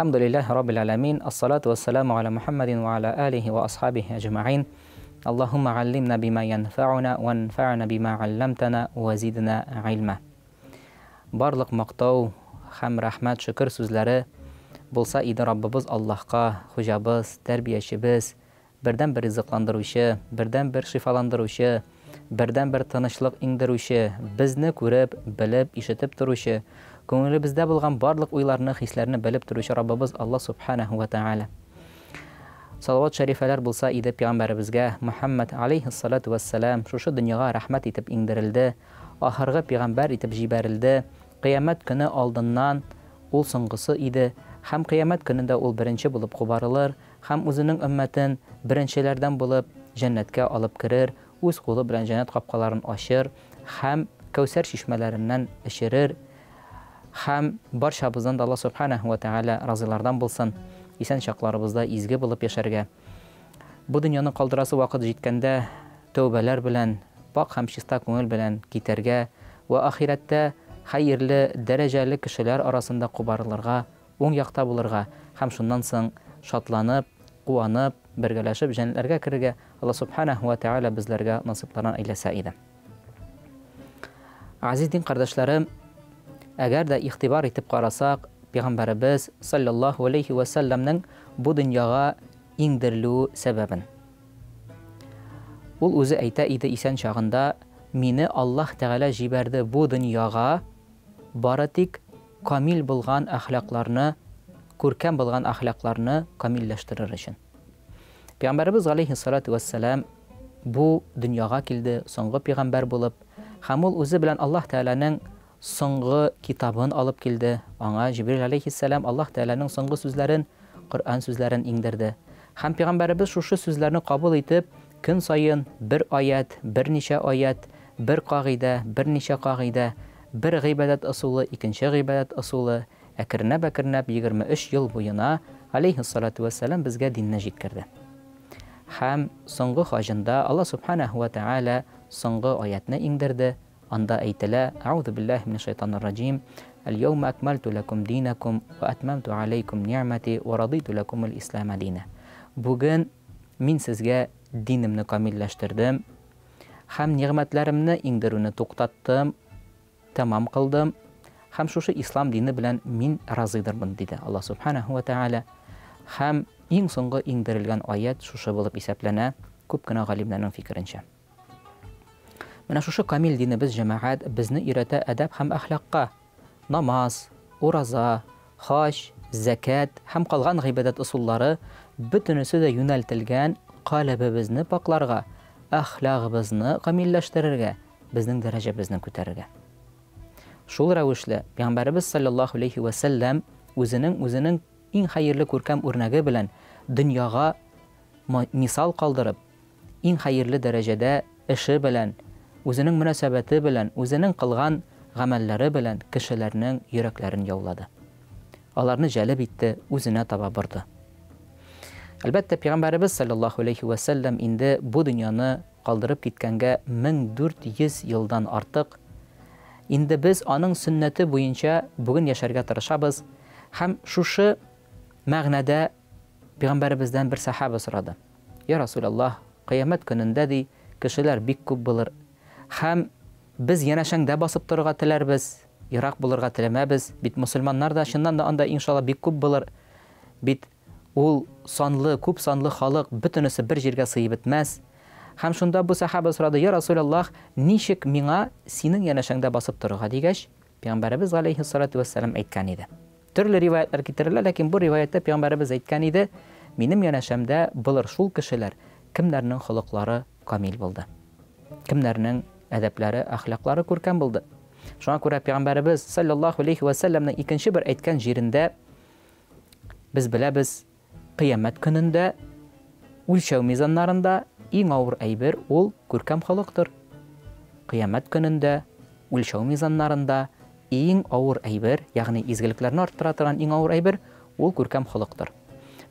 الحمد لله رب العالمين، الصلاة والسلام على محمد وعلى آله وأصحابه أجمعين. اللهم علمنا بما ينفعنا وانفعنا بما علمتنا وزدنا علما. Барлык мактау һәм рәхмәт, шөкер сүзләре булса иде Раббыбыз Аллаһка, хуҗабыз, тәрбиячебез, бердән-бер ризыкландыручы, бердән-бер шифаландыручы, бердән-бер тынычлык иңдерүче, безне күреп, белеп, ишетеп торучы, күңелебездә булган барлык уйларны, хисләрне белеп торучы Раббыбыз Аллаһ субханаһу ва тааля. Салават шәрифәләр булса иде пәйгамбәребезгә, Мөхәммәд алейһиссалату вассалам, шушы дөньяга рәхмәт итеп иңдерелде, ахыргы пәйгамбәр итеп җибәрелде. Кыямәт көне алдыннан ул соңгысы иде, һәм кыямәт көнендә ул беренче булып кубарылыр, һәм үзенең өммәтен беренчеләрдән булып җәннәткә алып керер, үз кулы белән җәннәт капкаларын ачыр, һәм Кәүсәр чишмәләреннән эчерер, һәм барчабыздан да Аллаһ субханаһу ва тааля разылардан булсын, исән чакларыбызда изге булып яшәргә. Бу дөньяны калдырасы вакыт җиткәндә тәүбәләр белән, пак һәм чиста күңел белән китәргә ва ахирәттә хәерле, дәрәҗәле кешеләр арасында кубарылырга, уң якта булырга, һәм шуннан соң шатланып, куанып, бергәләшеп җәннәтләргә керергә Аллаһ субханаһу ва тааля безләргә насыйпларын әйләсә иде. Азиз дин кардәшләрем, әгәр дә игътибар итеп карасак, Пәйгамбәребез саллаллаһу алейхи ва салламның бу дөньяга иңдерелү сәбәбен. Ул үзе әйтә иде исән чагында: "Мине Аллаһ Тәгалә җибәрде бу дөньяга бары тик камил булган әхлакларны, күркәм булган әхлакларны камилләштерер өчен." Пәйгамбәребез алейһиссалату вассалам бу дөньяга килде, соңгы пәйгамбәр булып, һәм ул үзе белән Аллаһ Тәгаләнең соңгы китабын алып килде. Аңа Җибрил алейһиссалам Аллаһ Тәгаләнең соңгы сүзләрен, Коръән сүзләрен иңдерде. Һәм пәйгамбәребез шушы сүзләрне кабул итеп, көн сайын бер аят, берничә аят, бер кагыйдә, берничә кагыйдә, бер гыйбадәт ысулы, икенче гыйбадәт ысулы, әкренәп 23 ел буена алейһиссалату вассалам безгә динне җиткерде. Һәм соңгы хаҗында Аллаһ субханаһу ва тааля соңгы аятны иңдерде. Анда әйтелә: "Аузу биллаһи минаш шайтанир раҗим. Ал-йаума акмалту лакум динакум ва атмамту алейкум ниъмати ва радиту лакум ал-ислама дина." Бүген мин сезгә динемне камилләштердем, һәм ниъмәтләремне иңдерүне туктаттым, тамам кылдым, һәм шушы ислам дине белән мин разыйдырмын, диде Аллаһ субханаһу ва тааля. Һәм иң соңгы иңдерелгән аят шушы булып исәпләнә, күп кенә галимнәрнең фикеренчә. Менә шушы камил динебез, җәмәгать, безне өйрәтә әдәп һәм әхлакка. Намаз, ураза, хаҗ, закат һәм калган гыйбадәт ысуллары бөтенесе дә юнәлтелгән калбыбызны пакларга, әхлагыбызны камилләштерергә, безнең дәрәҗәбезне күтәрергә. Шул рәвешле Пәйгамбәребез саллаллаһу алейхи ва саллям үзенең иң хәерле күркәм үрнәге белән дөньяга мисал калдырып, иң хәерле дәрәҗәдә эше белән, үзенең мөнәсәбәте белән, үзенең кылган гамәлләре белән кешеләрнең йөрәкләрен яулады. Аларны җәлеп итте, үзенә таба барды. Әлбәттә, Пәйгамбәребез саллаллаһу алейхи ва саллям инде бу дөньяны калдырып киткәнгә 1400 елдан артык. Инде без аның сөннәте буенча бүген яшәргә тырышабыз, һәм шушы мәгънәдә Пәйгамбәребездән бер сахаба сорады: "Я Расулаллаһ, кыямәт көнендә ди кешеләр бик күп булыр, һәм без янәшәңдә басып торырга теләрбез, ерак булырга теләмәбез, бит мөселманнар да чыннан да анда иншалла бик күп булыр, бит ул санлы, күп санлы халык бөтенесе бер җиргә сыйып бетмәс." Һәм шунда бу сахаба сорады: "Я Расулаллаһ, ничек миңа синең янәшәңдә басып торырга?" дигәч, Пәйгамбәребез алейһиссалату вассалам әйткән иде. Төрле риваятлар китерелә, ләкин бу риваятта Пәйгамбәребез әйткән иде: "Минем янәшәмдә булыр шул кешеләр, кемнәрнең холыклары камил булды, кемнәрнең әдәпләре, әхлаклары күркәм булды." Шуңа күрә Пәйгамбәребез саллаллаһу алейхи ва салламның икенче бер әйткән җирендә без беләбез, кыямәт көнендә үлчәү мизаннарында иң авыр әйбер ул күркәм холыктыр. Кыямәт көнендә үлчәү мизаннарында иң авыр әйбер, ягъни изгелекләрне арттыра торган иң авыр әйбер ул күркәм холыктыр.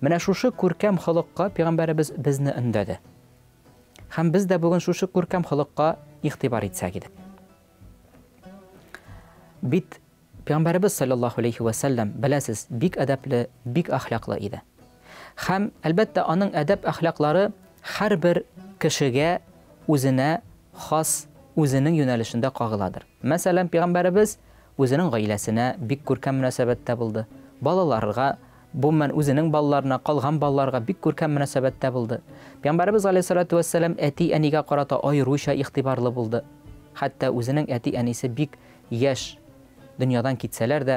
Менә шушы күркәм холыкка Пәйгамбәребез безне өндәде. Һәм без дә бүген шушы күркәм холыкка игътибар итсәк иде. Бит Peygamberimiz sallallahu aleyhi ve sellem beləsiz bik ədəbli, bik ahlaklı idi. Həm əlbəttə onun ədəb ahlakları hər bir kişiyə özünə xas, özünün yönəlişində qağıladır. Məsələn, Peygamberimiz özünün ailəsinə bik görkəm münasibətdə buldu. Balalarına, bu mən özünün balalarına, qalğan balalarına bik görkəm münasibətdə buldu. Peygamberimiz aleyhissalatu vesselam əti əniga qarata ayrışa ixtibarlı buldu. Hatta özünün əti ənisi bik yaş dünyadan gitsələr də,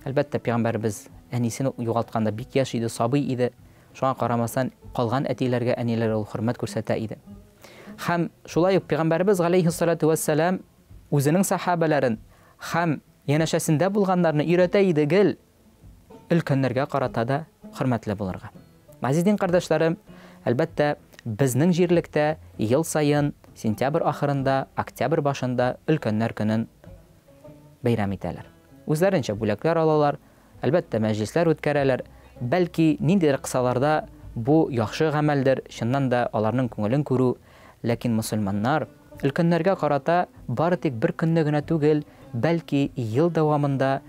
əlbəttə Peygamberimiz ənisini yoğaltqanda bik yaş idi, sabı idi. Şuna qaramasan qalğan ətilərə, ənilərə hörmət göstərə idi. Həm şulay Peygamberimiz aleyhissalatu vesselam özünün sahabələrin həm yanaşasında bulğanlarını öyrətə idi gil, ülkənlərə qarata da hörmətli bulurğa. Azizin qardaşlarım, əlbəttə bizning jirlikdə yıl sayın sentyabr axırında, oktyabr başında ülkənlər günün bayram etələr. Özlərincə büləklər alalar, əlbəttə məclislər ötkərələr. Bəlki nindir qısalarda bu yaxşı əməldir, şundan da onların көңелен күрү. Lakin musulmanlar ülkənlərə qarata bari tək bir künlüğünə түгел, bəlki yıl davamında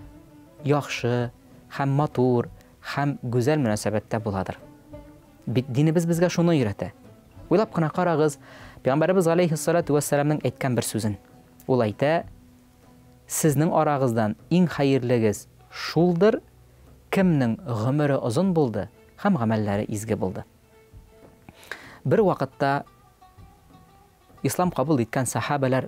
yaxşı, həm matur, həm güzel münasibətdə buladır. Dinimiz bizə şunu öyrətə. Uylab qına qarağız, Peygamberimiz aleyhissalatu vesselam'ın etken bir sözün. Ol ayta, sizning arağızdan eng xayrligiz şuldur, kimning g'umri uzun bo'ldi, ham amallari izgi bo'ldi. Bir vaqtda İslam qabul etgan sahabalar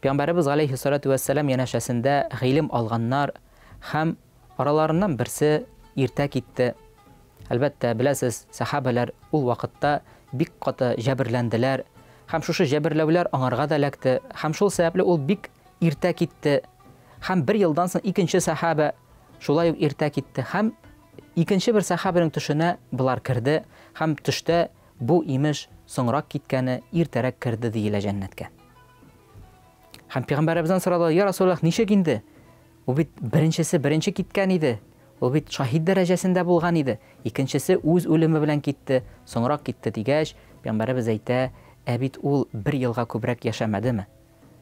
Peygamberimiz aleyhissalatu vesselam yanaşasında ilm alganlar ham aralarından birisi erta ketdi. Albatta bilasiz, sahabalar ul vaqtda bik qatı jabirlandilar. Ham şuшы jabirlavlar anarga da lakdi. Ham şol sababli ul bik erta ketdi. Ham bir yıldan so'ng ikinci sahaba şulay erta ketdi. Ham ikinci bir sahabaning tushuna bular kirdi. Ham tushda bu imish so'ngroq ketgani ertaroq kirdi deyila jannatga. Ham Peygamberimizdan so'radilar, ya Rasululloh, necha kindi? U bit birinchi ketgan edi. O bit şahid derecesinde bulgan idi. İkincisi o'z o'limi bilan ketdi, so'ngroq ketdi degach, Peygamberimiz ayta, "Abit ul bir yılga ko'proq yaşamadimi?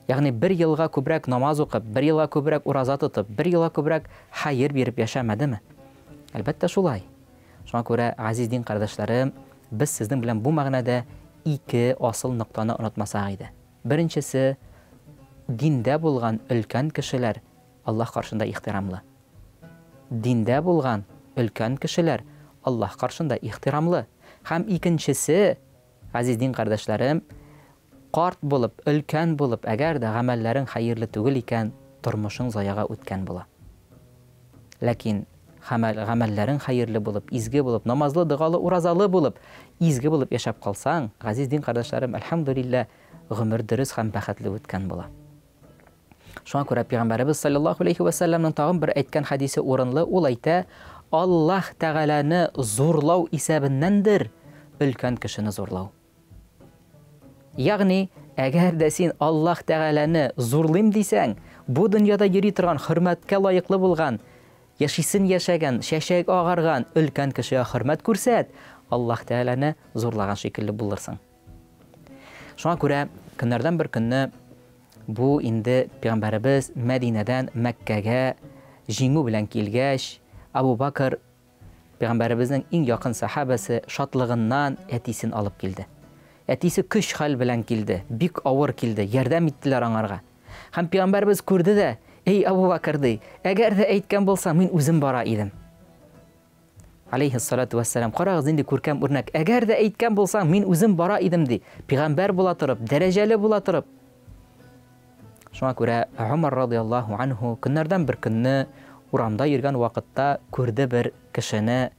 Ya'ni bir yılga ko'proq namoz o'qib, bir yılga ko'proq uroza tutib, bir yılga ko'proq xayr berib yaşamadimi?" Albatta shulay. Shunga ko'ra, aziz din qardoshlarım, biz sizning bilan bu ma'noda ikki asıl nuqtani unutmasak edi. Birinchisi, dinda bo'lgan ulkan kishilar Allah qarshısında ihtiramlı. Dinde bulgan ülken kişiler Allah karşında ihtiramlı. Hem ikincisi, aziz din kardeşlerim, qart bulup, ülken bulup, eğer de amellerin hayırlı tügül iken, turmuşun zayağa ötken bula. Lakin amellerin hayırlı bulup, izgi bulup, namazlı, dıgalı, urazalı bulup, izgi bulup yaşap kalsan, aziz din kardeşlerim, elhamdülillah, gümür dürüst hem bəxetli ötken bula. Şuna görə Peygamberimiz sallallahu aleyhi ve sellem'nin tağın bir aytgan hadisi orunlu, ol ayta, Allah Teala'nı zorlav isabindendir, ülken kişini zorlav. Yani, eğer de sen Allah Teala'nı zorlayım deysen, bu dünyada yeri turgan, hürmetke layıklı bulgan, yaşasın yaşagan, şeşek ağargan, ülken kişiye hürmet kürsət, Allah Teala'nı zorlagan şekilde bulursun. Şuna görə, günlerden bir günü, bu indi Peygamberimiz Medine'den Mekke'ye jingu bilen kelgəş, Abu Bakr Peygamberimizin en yakın sahabesi şatlığından etisini alıp geldi. Etisi kış hal bilen geldi, bik ağır geldi, yardım ettiler anarga. Hem Peygamberimiz gördü de, ey Abu Bakr dey, eğer de aytgan bolsa men özüm bara idim. Aleyhissalatu vesselam, qarağız indi көркем örnek, eğer de aytgan bolsa men özüm bara idim dey. Peygamber bula turib, dereceli bula turib. Şuna görə Umar radıyallahu anhu günlerden bir günü uramda yürgen vakitte gördü bir kişini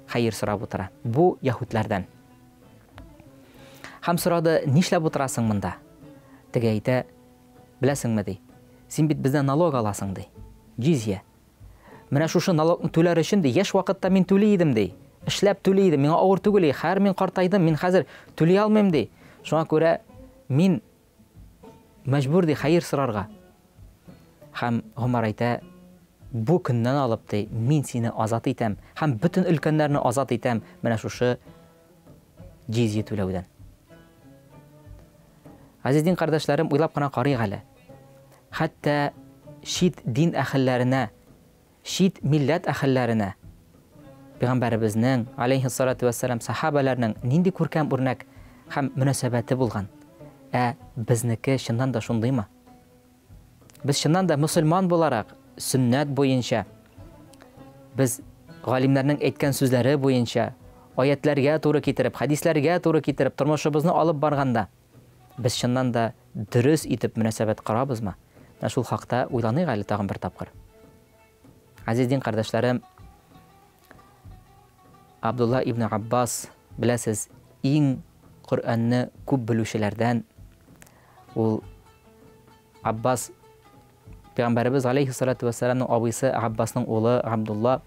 hayır sırab otura. Bu Yahudlardan. Ham soradı, "Nishlab oturasın bunda?" Dege ayta, "Bilasingmi dey, sen bit bizden nalog alasın dey. Jizye. Mena şuшы nalogni to'lar үшін dey, yaş vaqtda men to'laydim dey. Ishlab to'laydim, menga og'ir tugul, har men qartaydim, men hozir to'lay olmayman dey. Şuna görə men majbur dey hayır sırarga." Ham Umar ayta, "Bu kundan alıp dey, men seni azat etem, ham bütün ülkenlerini azat etem, mena şuшы jizye to'lavdan." Aziz din kardeşlerim, uylab qana qarayıq hələ. Hatta шит дин әхелләренә, шит милләт әхелләренә Пәйгамбәребезнең алейһиссалату вассалам сахабаларның нинди күркәм үрнәк һәм мөнәсәбәте булган. Безнеке чыннан да шундыймы? Без чыннан да мөселман буларак, сөннәт буенча, без галимнәрнең әйткән сүзләре буенча, аятләргә туры китереп, хадисләргә туры китереп, тормышыбызны алып барганда, без чыннан да дөрес итеп мөнәсәбәт карабызмы? Шул хакта уйланыйк әле тагын бер тапкыр. Азиз дин кардәшләрем, Абдулла ибн Аббас, беләсез, иң Коръәнне күп белүчеләрдән. Ул Аббас, Пәйгамбәребез алейһиссалату вассаламның абыйсы Аббасның улы Абдулла,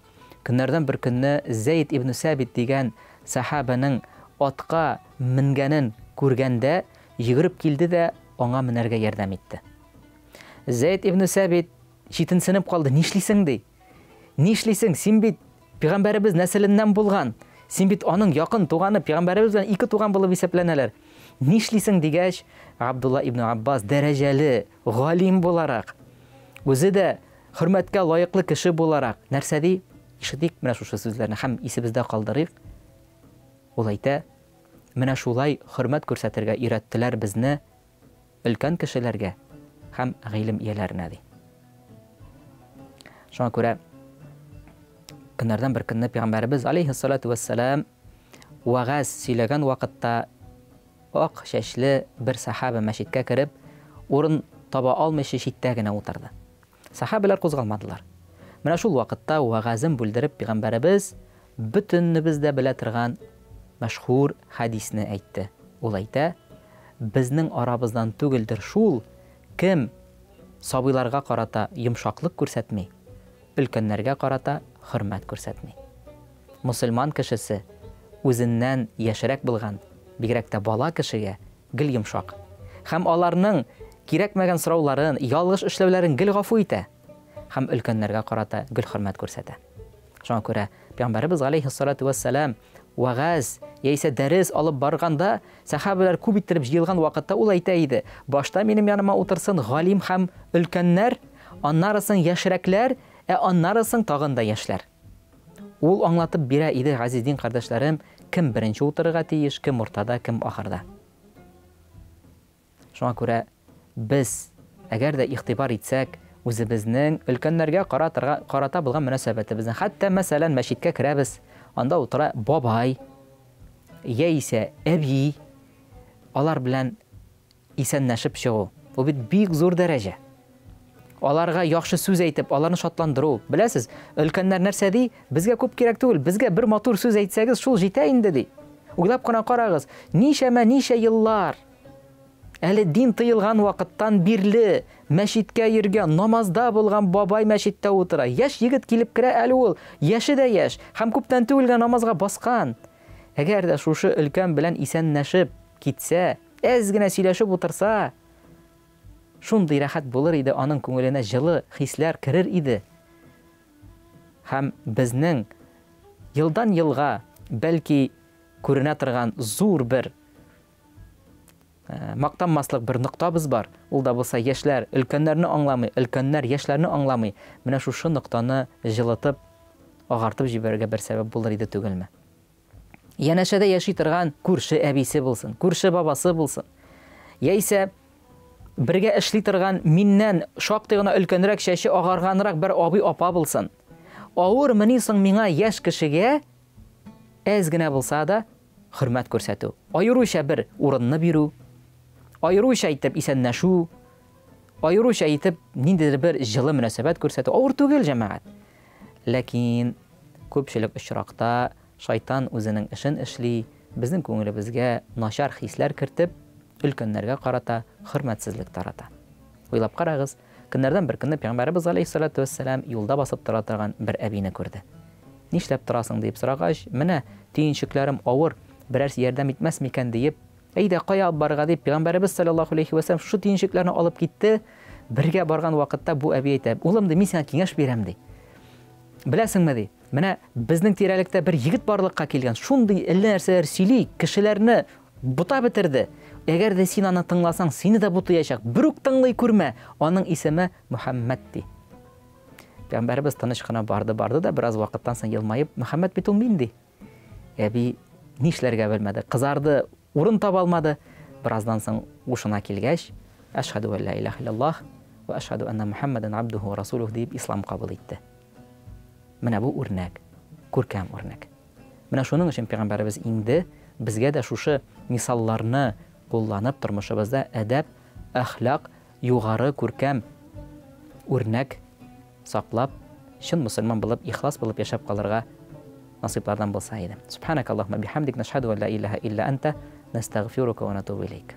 көннәрдән бер көнне Зәйд ибн Сабит дигән сахабаның атка менгәнен күргәндә, йөгереп килде дә аңа менәргә ярдәм итте. Зәйд ибн Сабит читенсенеп калды. Нишлисең ди? Нишлисең? Син бит Пәйгамбәребез нәселеннән булган. Син бит аның якын туганы, Пәйгамбәребез белән ике туган булып исәпләнәләр. Нишлисең дигәч, Абдулла ибн Аббас дәрәҗәле, галим буларак, үзе дә хөрмәткә лаеклы кеше буларак, нәрсә ди? Ишетик менә шушы сүзләрне һәм исебездә калдырыйк. Ул әйтә, менә шулай хөрмәт күрсәтергә өйрәттеләр безне өлкән кешеләргә һәм гыйлем ияләренә ди. Шуңа күрә көннәрдән бер көнне Пәйгамбәребез алейһиссалату вассалам вагаз сөйләгән вакытта ак чәчле бер сахаба мәчеткә кереп, урын таба алмыйча читтә генә утырды. Сахабалар кузгалмадылар. Менә шул вакытта вагазын бүлдереп Пәйгамбәребез бөтенебез дә белә торган мәшһүр хадисне әйтте. Ул әйтә, безнең арабыздан түгелдер шул кем сабыйларга карата йомшаклык күрсәтми, өлкәннәргә карата хөрмәт күрсәтми. Мөселман кешесе үзеннән яшәрәк булган, бигрәк тә бала кешегә гел йомшак һәм аларның кирәкмәгән сорауларын, ялгыш эшләүләрен гел гафу итә һәм өлкәннәргә карата гел хөрмәт күрсәтә. Шуңа күрә Пәйгамбәребез алейһиссалату вассалам вагаз яисә дәрес алып барганда, сахабалар күп иттереп җыелган вакытта ул әйтә иде: башта минем яныма утырсын галим һәм өлкәннәр, аннарысын яшьрәкләр, аннарысын тагын да яшьләр. Ул аңлатып бирә иде, газиз дин кардәшләрем, кем беренче утырырга тиеш, кем уртада, кем ахырда. Шуңа күрә без әгәр дә игътибар итсәк, үзебезнең өлкәннәргә карата булган мөнәсәбәтебезне, хәтта мәсәлән мәчеткә керәбез, анда утыра бабай, яисә әби, алар белән исәнләшеп чыгу. Бу бит бик зур дәрәҗә. Аларга яхшы сүз әйтеп, аларны шатландыру. Беләсез, өлкәннәр нәрсә ди? Безгә күп кирәк түгел, безгә бер матур сүз әйтсәгез, шул җитә инде ди. Уйлап кына карагыз, ничә еллар әле дин тыелган вакыттан бирле мәчеткә йөргән, намазда булган бабай мәчеттә утыра. Яшь егет килеп керә әле ул, яше дә яшь, һәм күптән түгел намазга баскан. Әгәр дә шушы өлкән белән исәнләшеп китсә, әз генә сөйләшеп утырса, шундый рәхәт булыр иде, аның күңеленә җылы хисләр керер иде. Һәм безнең елдан елга бәлки күренә торган зур бер мактанмаслык бер ноктабыз бар. Ул да булса яшьләр өлкәннәрне аңламый, өлкәннәр яшьләрне аңламый. Менә шушы ноктаны җылытып, агартып җибәрергә бер сәбәп булыр иде түгелме? Янәшәдә яши торган күрше әбисе булсын, күрше бабасы булсын. Яисә бергә эшли торган миннән шактый гына өлкәнрәк, чәче агарганрак бер абый апа булсын. Авыр мени соң миңа яшь кешегә әз генә булса да хөрмәт күрсәтү. Аеруча бер урынны бирү, аеруча итеп исәнләшү, аеруча итеп ниндидер бер җылы мөнәсәбәт күрсәтү авыр түгел җәмәгать. Ләкин күпчелек очракта шайтан үзенең эшен эшли, безнең күңелебезгә начар хисләр кертеп, өлкәннәргә карата хөрмәтсезлек тарата. Уйлап карагыз, көннәрдән бер көнне Пәйгамбәребез алейһиссалату вассалам юлда басып тора торган бер әбине күрде. Нишләп торасың дип сорагач, менә төенчекләрем авыр, берәр ярдәм итмәс микән диеп, әйдә кая барырга дип Пәйгамбәребез саллаллаһу алейһи ва саллям шу төенчекләрне алып китте. Бергә барган вакытта бу әби әйтә: "Улым, мин сиңа киңәш бирәм" ди. Беләсеңме ди? Менә безнең тирәлектә бер егет барлыкка килгән. Шундый әллә нәрсәләр сөйли, кешеләрне Бута бетерде. Әгәр дә син аны тыңласаң, сине дә бутыячак. Бер үк тыңлый күрмә. Аның исеме Мөхәммәд ди. Пәйгамбәрбез тыныч кына барды да бераз вакыттан соң елмаеп, Мөхәммәд бит ул мин ди. Әби нишләргә белмәде, кызарды, урын таба алмады. Бераздан соң ушына килгәч, ашһаду ан ла илаха илляллаһ ва ашһаду анна Мөхәммәдән абдуху ва расулуһу дип ислам кабул итте. Менә бу үрнәк, күркәм үрнәк. Менә шуның өчен Пәйгамбәрбез инде безгә дә шушы мисалларны кулланып тормышыбызда әдәп, әхлак, югары күркәм үрнәк саклап, чын мусульман булып, ихлас булып яшәп калырга насыйплардан булса иде. Субханакаллаһумма бихамдик, нашһаду ан ла илаха илля анта, настагфирука ва натубу илейк.